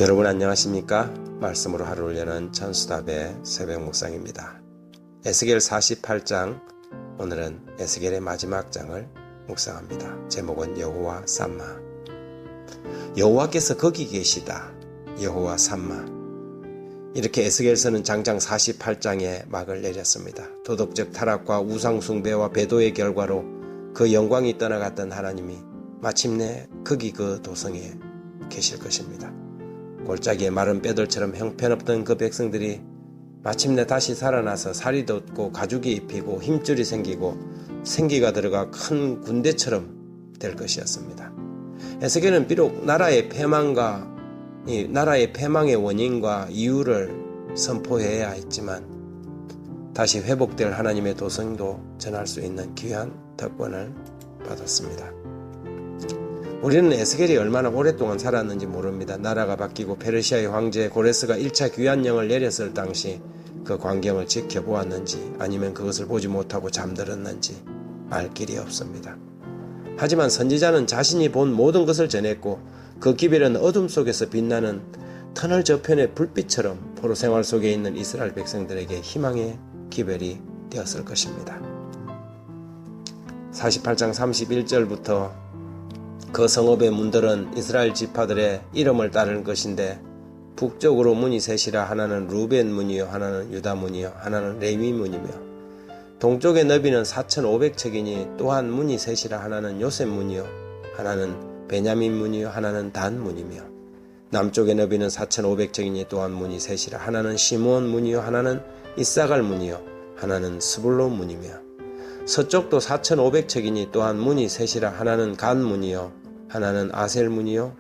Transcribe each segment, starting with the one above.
여러분 안녕하십니까? 말씀으로 하루를 여는 천수답의 새벽 묵상입니다. 에스겔 48장, 오늘은 에스겔의 마지막 장을 묵상합니다. 제목은 여호와 삼마. 여호와께서 거기 계시다. 여호와 삼마. 이렇게 에스겔서는 장장 48장에 막을 내렸습니다. 도덕적 타락과 우상숭배와 배도의 결과로 그 영광이 떠나갔던 하나님이 마침내 거기 그 도성에 계실 것입니다. 골짜기에 마른 뼈들처럼 형편없던 그 백성들이 마침내 다시 살아나서 살이 돋고 가죽이 입히고 힘줄이 생기고 생기가 들어가 큰 군대처럼 될 것이었습니다. 에스겔은 비록 나라의 패망의 원인과 이유를 선포해야 했지만 다시 회복될 하나님의 도성도 전할 수 있는 귀한 특권을 받았습니다. 우리는 에스겔이 얼마나 오랫동안 살았는지 모릅니다. 나라가 바뀌고 페르시아의 황제 고레스가 1차 귀환령을 내렸을 당시 그 광경을 지켜보았는지 아니면 그것을 보지 못하고 잠들었는지 알 길이 없습니다. 하지만 선지자는 자신이 본 모든 것을 전했고 그 기별은 어둠 속에서 빛나는 터널 저편의 불빛처럼 포로 생활 속에 있는 이스라엘 백성들에게 희망의 기별이 되었을 것입니다. 48장 31절부터 그 성읍의 문들은 이스라엘 지파들의 이름을 따르는 것인데 북쪽으로 문이 셋이라 하나는 루벤 문이요 하나는 유다 문이요 하나는 레위 문이며 동쪽의 너비는 4,500척이니 또한 문이 셋이라 하나는 요셉 문이요 하나는 베냐민 문이요 하나는 단 문이며 남쪽의 너비는 4,500척이니 또한 문이 셋이라 하나는 시므온 문이요 하나는 이사갈 문이요 하나는 스불론 문이며 서쪽도 4,500척이니 또한 문이 셋이라 하나는 간 문이요 하나는 아셀 문이요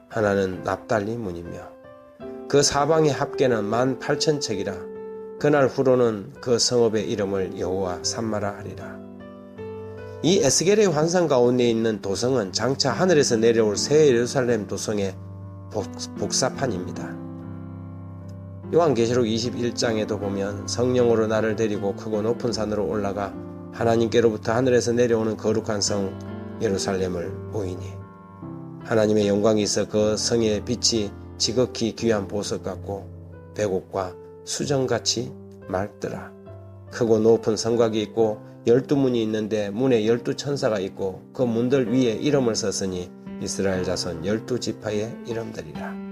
하나는 납달리 문이며 그 사방의 합계는 18,000척이라 그날 후로는 그 성읍의 이름을 여호와 삼마라 하리라. 이 에스겔의 환상 가운데 있는 도성은 장차 하늘에서 내려올 새 예루살렘 도성의 복사판입니다. 요한계시록 21장에도 보면 성령으로 나를 데리고 크고 높은 산으로 올라가 하나님께로부터 하늘에서 내려오는 거룩한 성 예루살렘을 보이니 하나님의 영광이 있어 그 성의 빛이 지극히 귀한 보석 같고 백옥과 수정같이 맑더라. 크고 높은 성곽이 있고 12문이 있는데 문에 12천사가 있고 그 문들 위에 이름을 썼으니 이스라엘 자손 12지파의 이름들이라.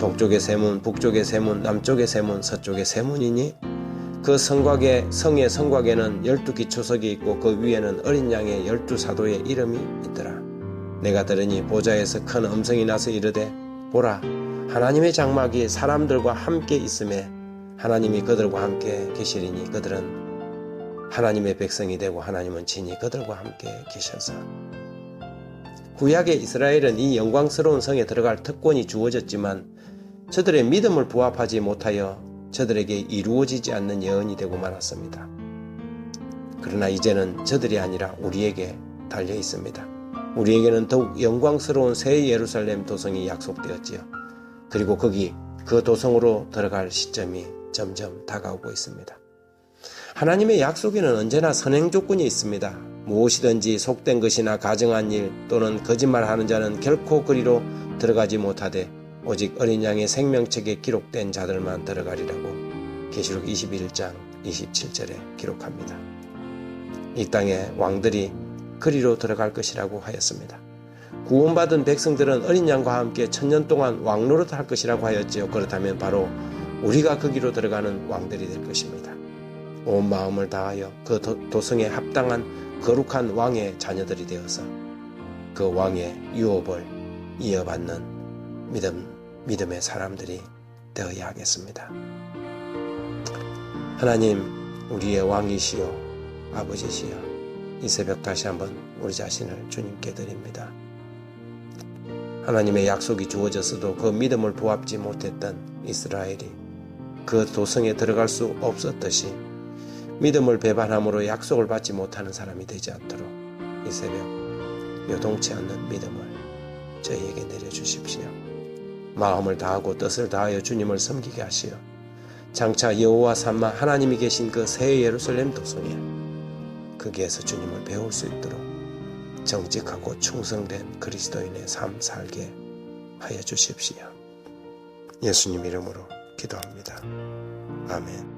동쪽의 세 문, 북쪽의 세 문, 남쪽의 세 문, 서쪽의 세 문이니 그 성의 성곽에는 12기초석이 있고 그 위에는 어린 양의 12사도의 이름이 있더라. 내가 들으니 보좌에서 큰 음성이 나서 이르되 보라 하나님의 장막이 사람들과 함께 있음에 하나님이 그들과 함께 계시리니 그들은 하나님의 백성이 되고 하나님은 친히 그들과 함께 계셔서 구약의 이스라엘은 이 영광스러운 성에 들어갈 특권이 주어졌지만 저들의 믿음을 부합하지 못하여 저들에게 이루어지지 않는 예언이 되고 말았습니다. 그러나 이제는 저들이 아니라 우리에게 달려 있습니다. 우리에게는 더욱 영광스러운 새 예루살렘 도성이 약속되었지요. 그리고 그 도성으로 들어갈 시점이 점점 다가오고 있습니다. 하나님의 약속에는 언제나 선행 조건이 있습니다. 무엇이든지 속된 것이나 가증한 일 또는 거짓말하는 자는 결코 그리로 들어가지 못하되 오직 어린 양의 생명책에 기록된 자들만 들어가리라고 계시록 21장 27절에 기록합니다. 이 땅의 왕들이 그리로 들어갈 것이라고 하였습니다. 구원받은 백성들은 어린 양과 함께 1000년 동안 왕노릇 할 것이라고 하였지요. 그렇다면 바로 우리가 거기로 들어가는 왕들이 될 것입니다. 온 마음을 다하여 그 도성에 합당한 거룩한 왕의 자녀들이 되어서 그 왕의 유업을 이어받는 믿음의 사람들이 되어야 하겠습니다. 하나님, 우리의 왕이시요 아버지시여, 이 새벽 다시 한번 우리 자신을 주님께 드립니다. 하나님의 약속이 주어졌어도 그 믿음을 부합지 못했던 이스라엘이 그 도성에 들어갈 수 없었듯이 믿음을 배반함으로 약속을 받지 못하는 사람이 되지 않도록 이 새벽 요동치 않는 믿음을 저희에게 내려주십시오. 마음을 다하고 뜻을 다하여 주님을 섬기게 하시어 장차 여호와 삼마 하나님이 계신 그 새 예루살렘 도성에 거기에서 주님을 배울 수 있도록 정직하고 충성된 그리스도인의 삶 살게 하여 주십시오. 예수님 이름으로 기도합니다. 아멘.